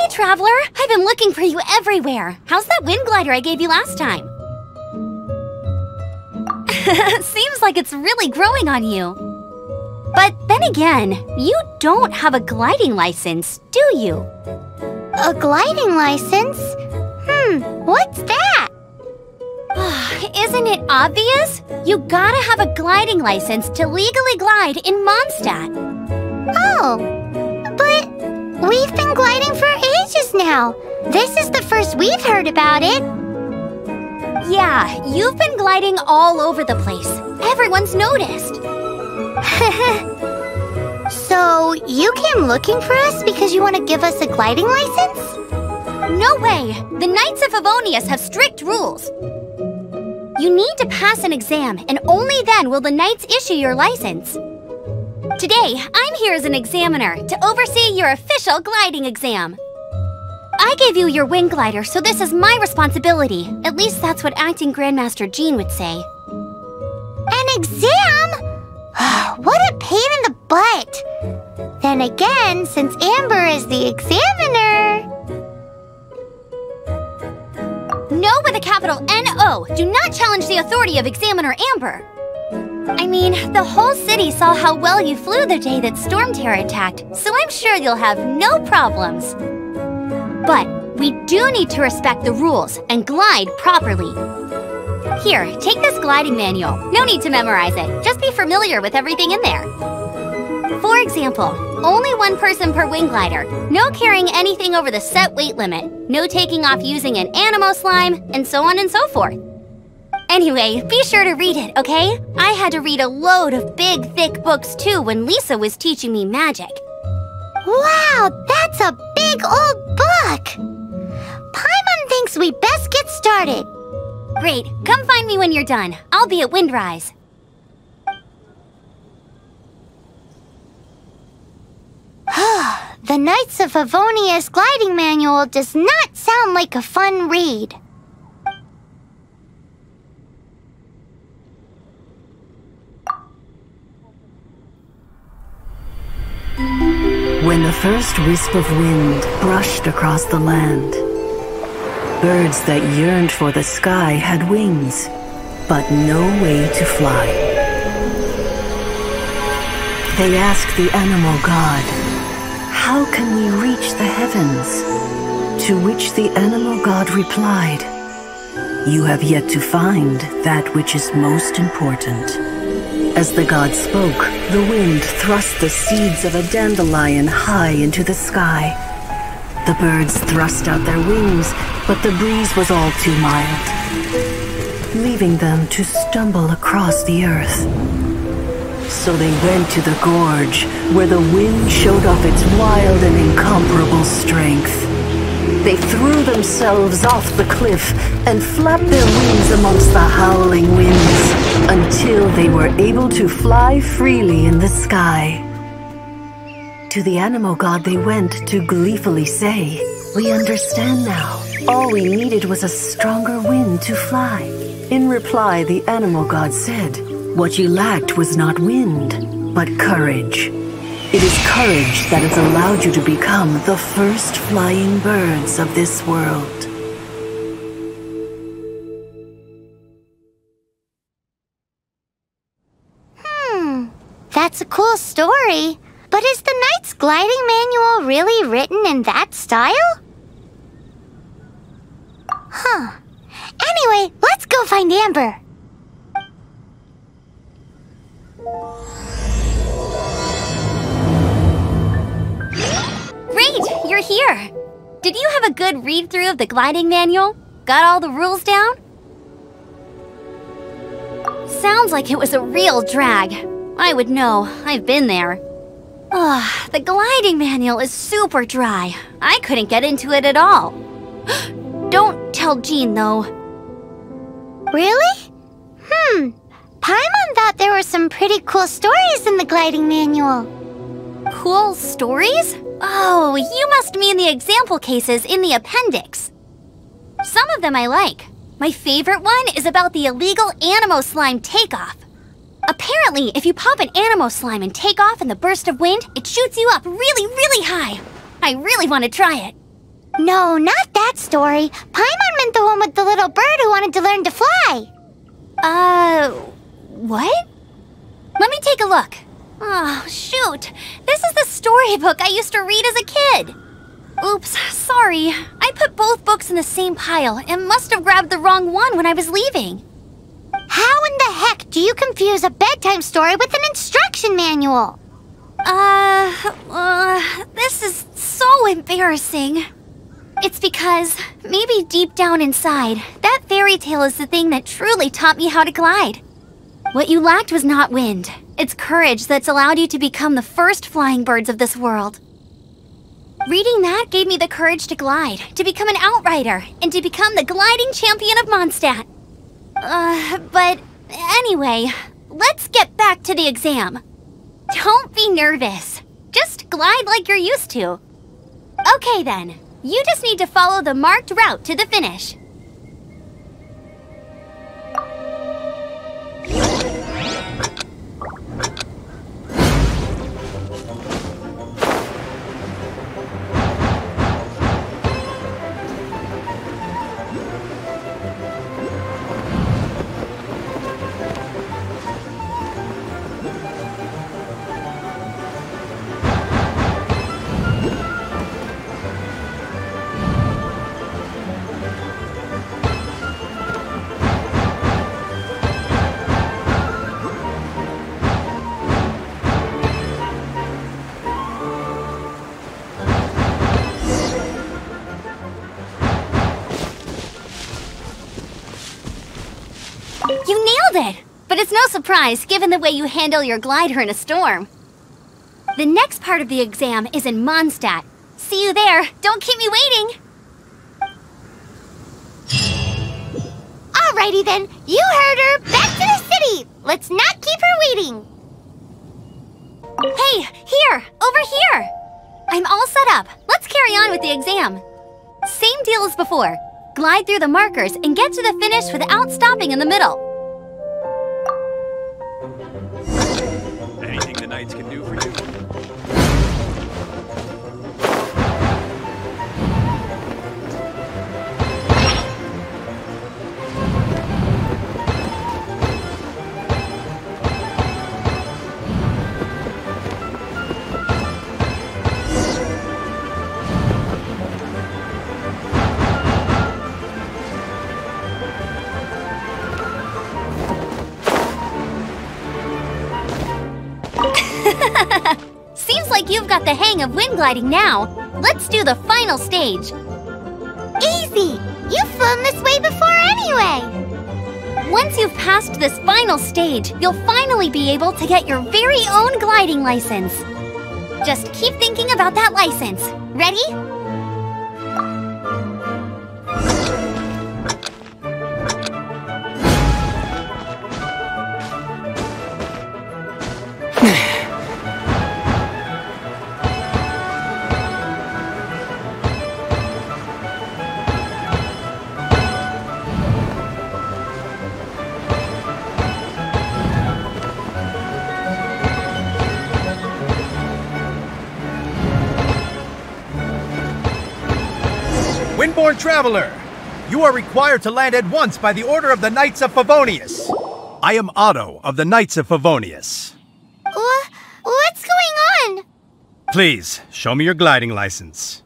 Hey, Traveler! I've been looking for you everywhere. How's that wind glider I gave you last time? Seems like it's really growing on you. But then again, you don't have a gliding license, do you? A gliding license? What's that? Isn't it obvious? You gotta have a gliding license to legally glide in Mondstadt. Oh, but we've been gliding for ages now. This is the first we've heard about it. Yeah, you've been gliding all over the place. Everyone's noticed. So, you came looking for us because you want to give us a gliding license? No way! The Knights of Favonius have strict rules. You need to pass an exam, and only then will the Knights issue your license. Today, I'm here as an examiner to oversee your official gliding exam. I gave you your wing glider, so this is my responsibility. At least that's what Acting Grandmaster Jean would say. An exam? What a pain in the butt! Then again, since Amber is the examiner... No with a capital N-O! Do not challenge the authority of Examiner Amber! I mean, the whole city saw how well you flew the day that Storm Terror attacked, so I'm sure you'll have no problems. But we do need to respect the rules and glide properly. Here, take this gliding manual. No need to memorize it. Just be familiar with everything in there. For example, only one person per wing glider. No carrying anything over the set weight limit. No taking off using an animo slime, and so on and so forth. Anyway, be sure to read it, okay? I had to read a load of big, thick books too when Lisa was teaching me magic. Wow, that's a big old book! Paimon thinks we best get started. Great, come find me when you're done. I'll be at Windrise. The Knights of Favonius gliding manual does not sound like a fun read. When the first wisp of wind brushed across the land, birds that yearned for the sky had wings, but no way to fly. They asked the animal god, "How can we reach the heavens?" To which the animal god replied, "You have yet to find that which is most important." As the god spoke, the wind thrust the seeds of a dandelion high into the sky. The birds thrust out their wings, but the breeze was all too mild, leaving them to stumble across the earth. So they went to the gorge, where the wind showed off its wild and incomparable strength. They threw themselves off the cliff and flapped their wings amongst the howling winds until they were able to fly freely in the sky. To the animal god they went to gleefully say, "We understand now. All we needed was a stronger wind to fly." In reply, the animal god said, "What you lacked was not wind, but courage. It is courage that has allowed you to become the first flying birds of this world." That's a cool story. But is the Knight's gliding manual really written in that style? Anyway, let's go find Amber. Great, you're here. Did you have a good read-through of the gliding manual? Got all the rules down? Sounds like it was a real drag. I would know. I've been there. The gliding manual is super dry. I couldn't get into it at all. Don't tell Jean, though. Really? Paimon thought there were some pretty cool stories in the gliding manual. Cool stories? Oh, you must mean the example cases in the appendix. Some of them I like. My favorite one is about the illegal animo slime takeoff. Apparently, if you pop an animo slime and take off in the burst of wind, it shoots you up really, really high. I really want to try it. No, not that story. Paimon meant the one with the little bird who wanted to learn to fly. What? Let me take a look. Oh, shoot. This is the storybook I used to read as a kid. Oops, sorry. I put both books in the same pile and must have grabbed the wrong one when I was leaving. How in the heck do you confuse a bedtime story with an instruction manual? This is so embarrassing. It's because, maybe deep down inside, that fairy tale is the thing that truly taught me how to glide. What you lacked was not wind. It's courage that's allowed you to become the first flying birds of this world. Reading that gave me the courage to glide, to become an outrider, and to become the gliding champion of Mondstadt. But anyway, let's get back to the exam. Don't be nervous. Just glide like you're used to. Okay then, you just need to follow the marked route to the finish. You nailed it! But it's no surprise, given the way you handle your glider in a storm. The next part of the exam is in Mondstadt. See you there. Don't keep me waiting! Alrighty then, you heard her. Back to the city! Let's not keep her waiting. Hey, here! Over here! I'm all set up. Let's carry on with the exam. Same deal as before. Glide through the markers and get to the finish without stopping in the middle. Anything the knights can do for you? Seems like you've got the hang of wind gliding now. Let's do the final stage. Easy! You've flown this way before anyway! Once you've passed this final stage, you'll finally be able to get your very own gliding license. Just keep thinking about that license. Ready? Windborne Traveler, you are required to land at once by the order of the Knights of Favonius. I am Otto of the Knights of Favonius. What's going on? Please, show me your gliding license.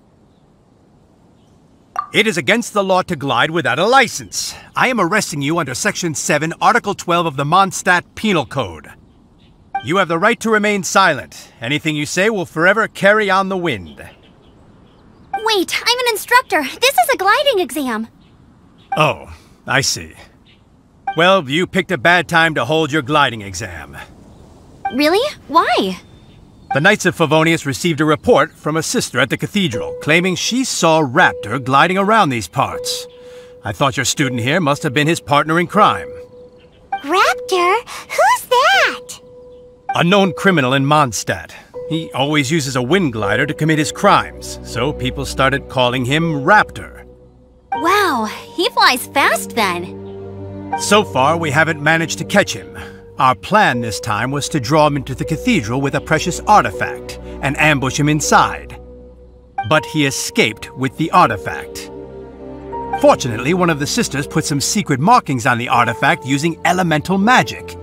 It is against the law to glide without a license. I am arresting you under Section 7, Article 12 of the Mondstadt Penal Code. You have the right to remain silent. Anything you say will forever carry on the wind. Wait, I'm an instructor. This is a gliding exam. Oh, I see. Well, you picked a bad time to hold your gliding exam. Really? Why? The Knights of Favonius received a report from a sister at the cathedral claiming she saw Raptor gliding around these parts. I thought your student here must have been his partner in crime. Raptor? Who's that? A known criminal in Mondstadt. He always uses a wind glider to commit his crimes, so people started calling him Raptor. Wow, he flies fast then. So far, we haven't managed to catch him. Our plan this time was to draw him into the cathedral with a precious artifact and ambush him inside. but he escaped with the artifact. Fortunately, one of the sisters put some secret markings on the artifact using elemental magic.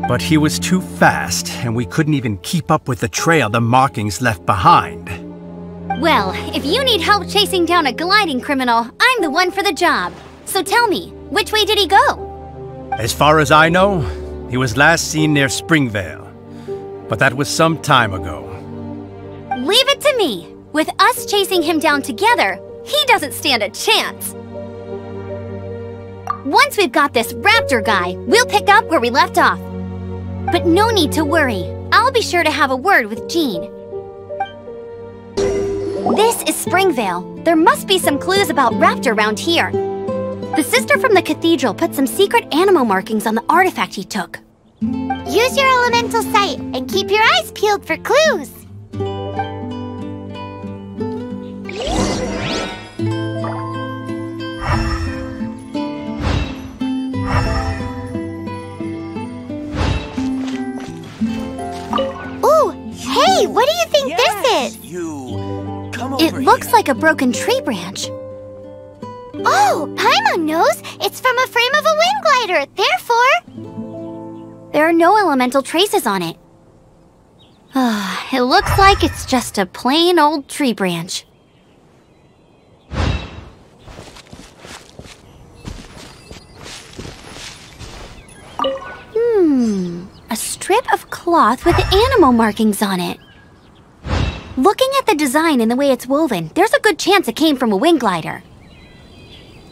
But he was too fast, and we couldn't even keep up with the trail the markings left behind. Well, if you need help chasing down a gliding criminal, I'm the one for the job. So tell me, which way did he go? As far as I know, he was last seen near Springvale. But that was some time ago. Leave it to me. With us chasing him down together, he doesn't stand a chance. Once we've got this raptor guy, we'll pick up where we left off. But no need to worry. I'll be sure to have a word with Jean. This is Springvale. There must be some clues about raptor around here. The sister from the cathedral put some secret animal markings on the artifact he took. Use your elemental sight and keep your eyes peeled for clues. Ooh, hey, what do you think this is? It looks like a broken tree branch. Oh, Paimon knows. It's from a frame of a wind glider. Therefore, there are no elemental traces on it. It looks like it's just a plain old tree branch. A strip of cloth with animal markings on it. Looking at the design and the way it's woven, there's a good chance it came from a wind glider.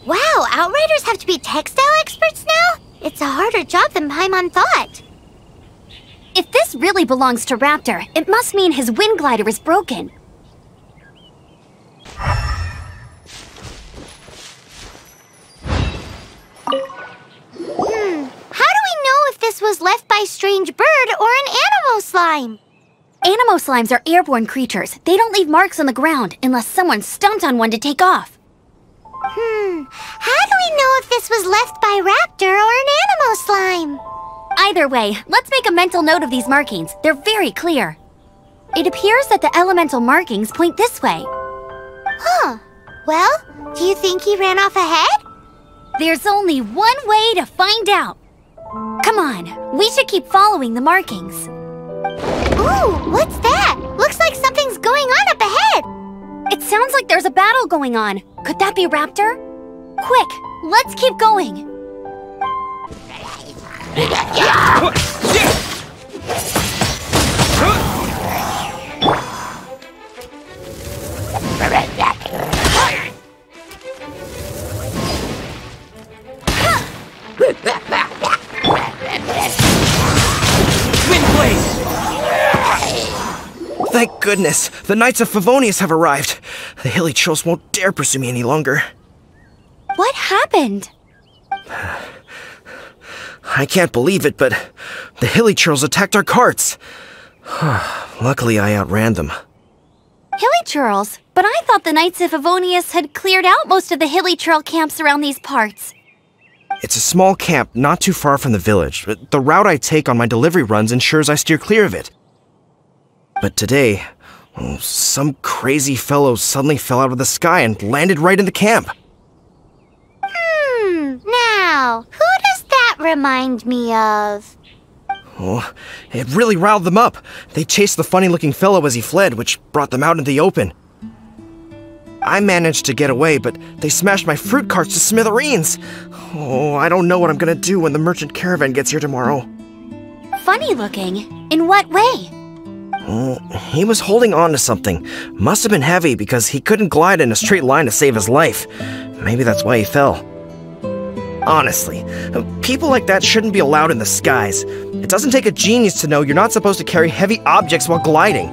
wow, Outriders have to be textile experts now? It's a harder job than Paimon thought. If this really belongs to Raptor, it must mean his wind glider is broken. How do we know if this was left by strange bird or an animal slime? Animo slimes are airborne creatures. They don't leave marks on the ground unless someone stomped on one to take off. How do we know if this was left by Raptor or an animal slime? Either way, let's make a mental note of these markings. They're very clear. It appears that the elemental markings point this way. Huh. Well, do you think he ran off ahead? There's only one way to find out. Come on, we should keep following the markings. Ooh, what's that? Looks like something's going on up ahead. It sounds like there's a battle going on. Could that be Raptor? Quick, let's keep going. Thank goodness! The Knights of Favonius have arrived! The hilly trolls won't dare pursue me any longer. What happened? I can't believe it, but the hilly trolls attacked our carts! Luckily, I outran them. Hilly churls? But I thought the Knights of Favonius had cleared out most of the hilly churl camps around these parts. It's a small camp not too far from the village. The route I take on my delivery runs ensures I steer clear of it. But today, some crazy fellow suddenly fell out of the sky and landed right in the camp. Now, who does that remind me of? Oh, it really riled them up. They chased the funny-looking fellow as he fled, which brought them out into the open. I managed to get away, but they smashed my fruit carts to smithereens. Oh, I don't know what I'm gonna do when the merchant caravan gets here tomorrow. Funny looking? In what way? Oh, he was holding on to something. Must have been heavy because he couldn't glide in a straight line to save his life. Maybe that's why he fell. Honestly, people like that shouldn't be allowed in the skies. It doesn't take a genius to know you're not supposed to carry heavy objects while gliding.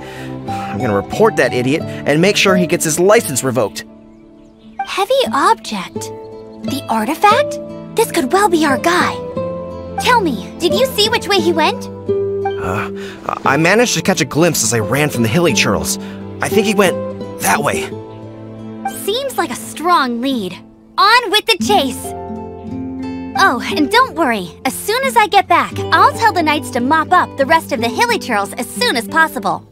I'm gonna report that idiot and make sure he gets his license revoked. Heavy object? The artifact? This could well be our guy. Tell me, did you see which way he went? I managed to catch a glimpse as I ran from the hilly churls. I think he went that way. Seems like a strong lead. On with the chase! Oh, and don't worry. As soon as I get back, I'll tell the knights to mop up the rest of the hilly churls as soon as possible.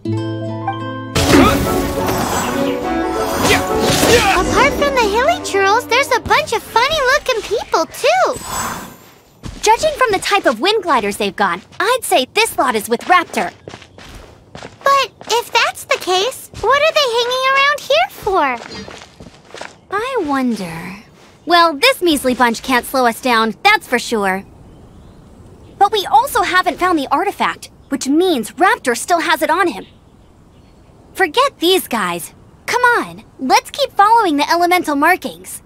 Apart from the hilly churls, there's a bunch of funny-looking people, too. Judging from the type of wind gliders they've got, I'd say this lot is with Raptor. But if that's the case, what are they hanging around here for? I wonder... Well, this measly bunch can't slow us down, that's for sure. But we also haven't found the artifact, which means Raptor still has it on him. Forget these guys. Come on, let's keep following the elemental markings.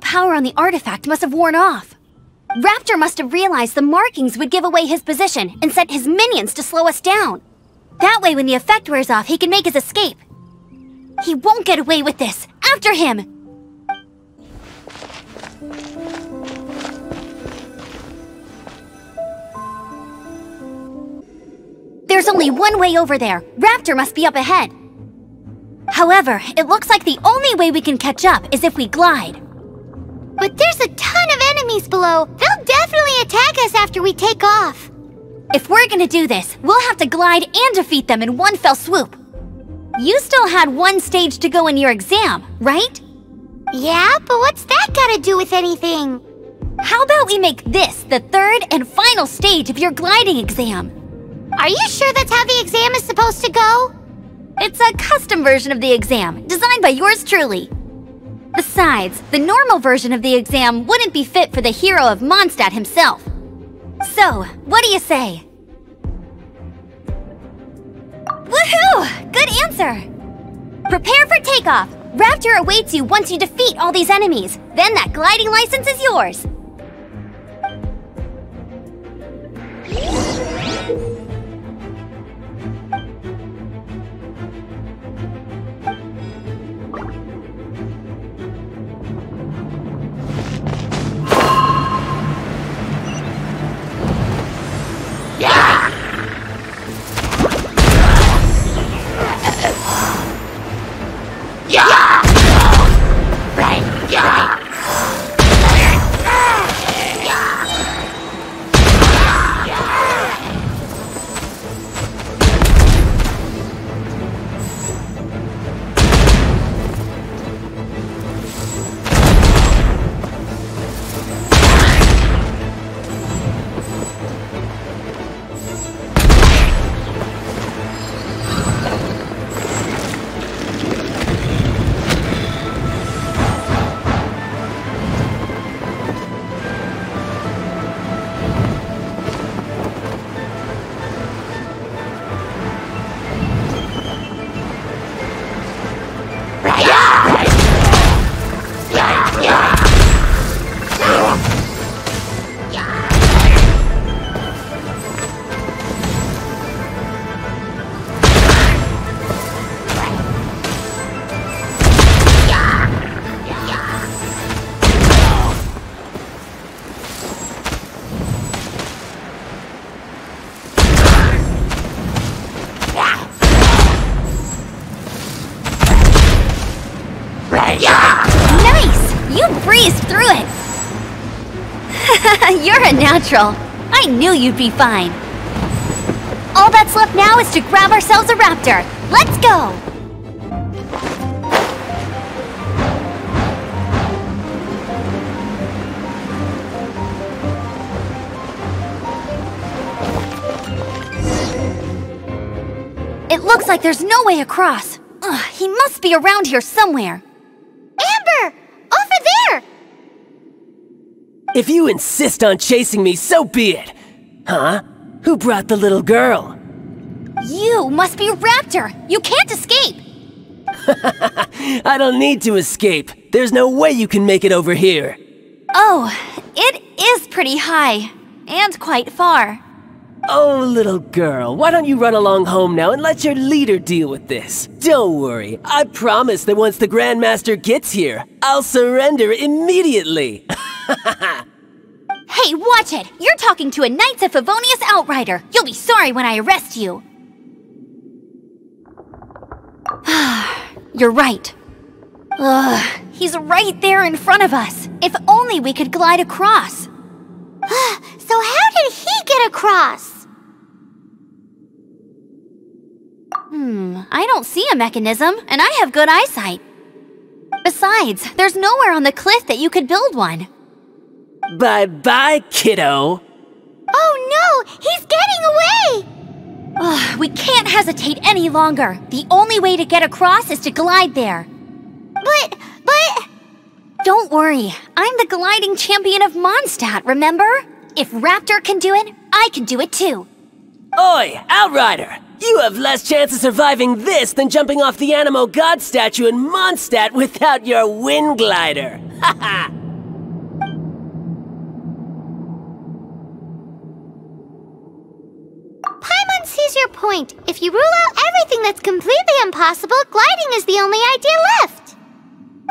Power on the artifact must have worn off. Raptor must have realized the markings would give away his position and sent his minions to slow us down. That way, when the effect wears off, he can make his escape. He won't get away with this. After him! There's only one way over there. Raptor must be up ahead. However, it looks like the only way we can catch up is if we glide. But there's a ton of enemies below. They'll definitely attack us after we take off. If we're gonna do this, we'll have to glide and defeat them in one fell swoop. You still had one stage to go in your exam, right? Yeah, but what's that gotta do with anything? How about we make this the third and final stage of your gliding exam? Are you sure that's how the exam is supposed to go? It's a custom version of the exam, designed by yours truly. Besides, the normal version of the exam wouldn't be fit for the hero of Mondstadt himself. So, what do you say? Woohoo! Good answer! Prepare for takeoff! Raptor awaits you once you defeat all these enemies. Then that gliding license is yours! You're a natural. I knew you'd be fine. All that's left now is to grab ourselves a raptor. Let's go! It looks like there's no way across. Ugh, he must be around here somewhere. Amber! Over there! If you insist on chasing me, so be it. Huh? Who brought the little girl? You must be Raptor! You can't escape! I don't need to escape. There's no way you can make it over here. Oh, it is pretty high. And quite far. Oh, little girl, why don't you run along home now and let your leader deal with this? Don't worry, I promise that once the Grandmaster gets here, I'll surrender immediately. Hey, watch it! You're talking to a Knights of Favonius outrider! You'll be sorry when I arrest you! You're right. Ugh, he's right there in front of us. If only we could glide across. So how did he get across? I don't see a mechanism, and I have good eyesight. Besides, there's nowhere on the cliff that you could build one. Bye-bye, kiddo. Oh no, he's getting away! Ugh, we can't hesitate any longer. The only way to get across is to glide there. But... Don't worry, I'm the gliding champion of Mondstadt, remember? If Raptor can do it, I can do it too. Oi, Outrider! You have less chance of surviving this than jumping off the Animo God statue in Mondstadt without your wind glider. Haha! Paimon sees your point. If you rule out everything that's completely impossible, gliding is the only idea left.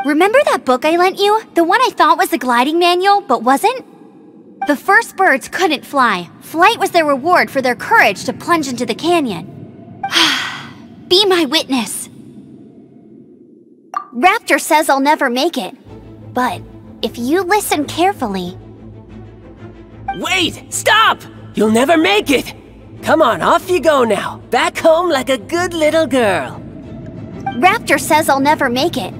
Remember that book I lent you? The one I thought was the gliding manual, but wasn't? The first birds couldn't fly. Flight was their reward for their courage to plunge into the canyon. Be my witness. Raptor says I'll never make it. But if you listen carefully... Wait! Stop! You'll never make it! Come on, off you go now. Back home like a good little girl. Raptor says I'll never make it.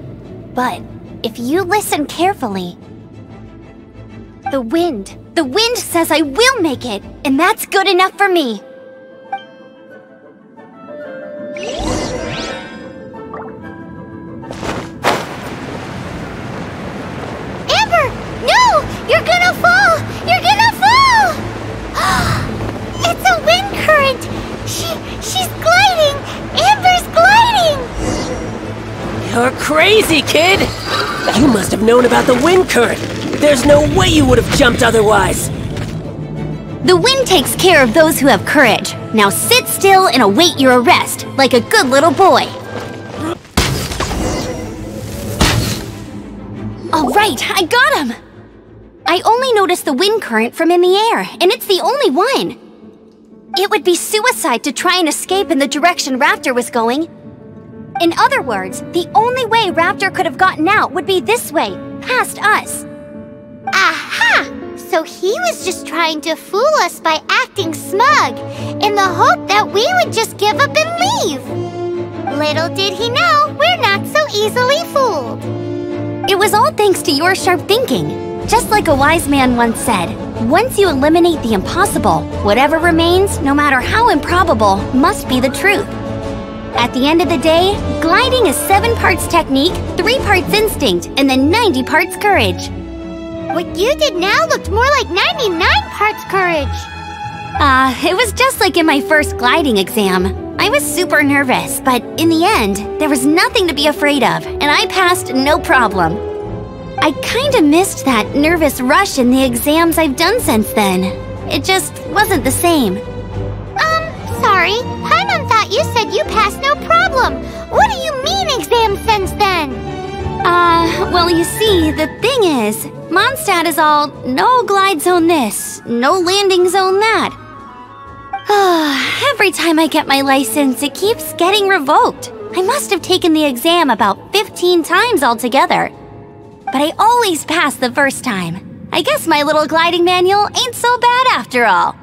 But if you listen carefully... The wind says I will make it, and that's good enough for me. Amber! No! You're gonna fall! You're gonna fall! It's a wind current! She's gliding! Amber's gliding! You're crazy, kid! You must have known about the wind current. There's no way you would have jumped otherwise. The wind takes care of those who have courage. Now sit still and await your arrest, like a good little boy. All right, I got him! I only noticed the wind current from in the air, and it's the only one. It would be suicide to try and escape in the direction Raptor was going. In other words, the only way Raptor could have gotten out would be this way, past us. Aha! So he was just trying to fool us by acting smug, in the hope that we would just give up and leave. Little did he know, we're not so easily fooled. It was all thanks to your sharp thinking. Just like a wise man once said, once you eliminate the impossible, whatever remains, no matter how improbable, must be the truth. At the end of the day, gliding is 7 parts technique, 3 parts instinct, and then 90 parts courage. What you did now looked more like 99 parts courage. It was just like in my first gliding exam. I was super nervous, but in the end, there was nothing to be afraid of, and I passed no problem. I kinda missed that nervous rush in the exams I've done since then. It just wasn't the same. Sorry. Paimon thought you said you passed no problem. What do you mean exam since then? Well, you see, the thing is, Mondstadt is all no glide zone this, no landing zone that. Every time I get my license, it keeps getting revoked. I must have taken the exam about 15 times altogether. But I always pass the first time. I guess my little gliding manual ain't so bad after all.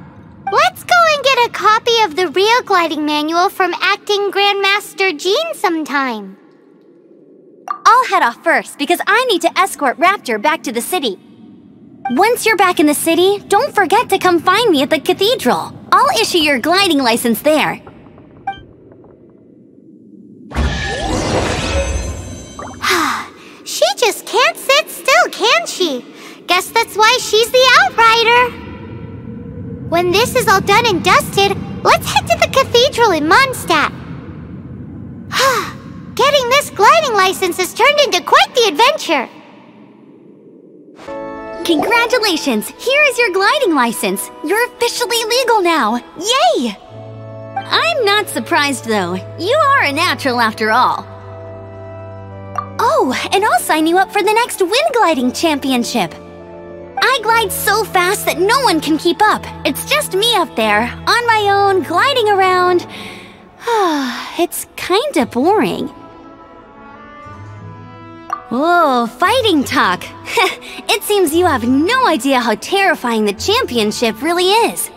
Let's go and get a copy of the real gliding manual from Acting Grandmaster Jean sometime. I'll head off first because I need to escort Raptor back to the city. Once you're back in the city, don't forget to come find me at the cathedral. I'll issue your gliding license there. She just can't sit still, can she? Guess that's why she's the outrider. When this is all done and dusted, let's head to the cathedral in Mondstadt. Getting this gliding license has turned into quite the adventure. Congratulations! Here is your gliding license! You're officially legal now! Yay! I'm not surprised though. You are a natural after all. Oh, and I'll sign you up for the next wind gliding championship. I glide so fast that no one can keep up. It's just me up there, on my own, gliding around. It's kinda boring. Whoa, fighting talk. It seems you have no idea how terrifying the championship really is.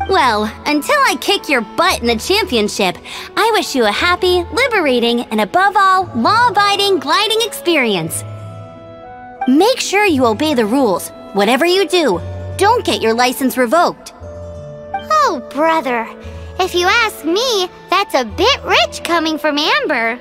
Well, until I kick your butt in the championship, I wish you a happy, liberating, and above all, law-abiding gliding experience. Make sure you obey the rules. Whatever you do, don't get your license revoked. Oh, brother. If you ask me, that's a bit rich coming from Amber.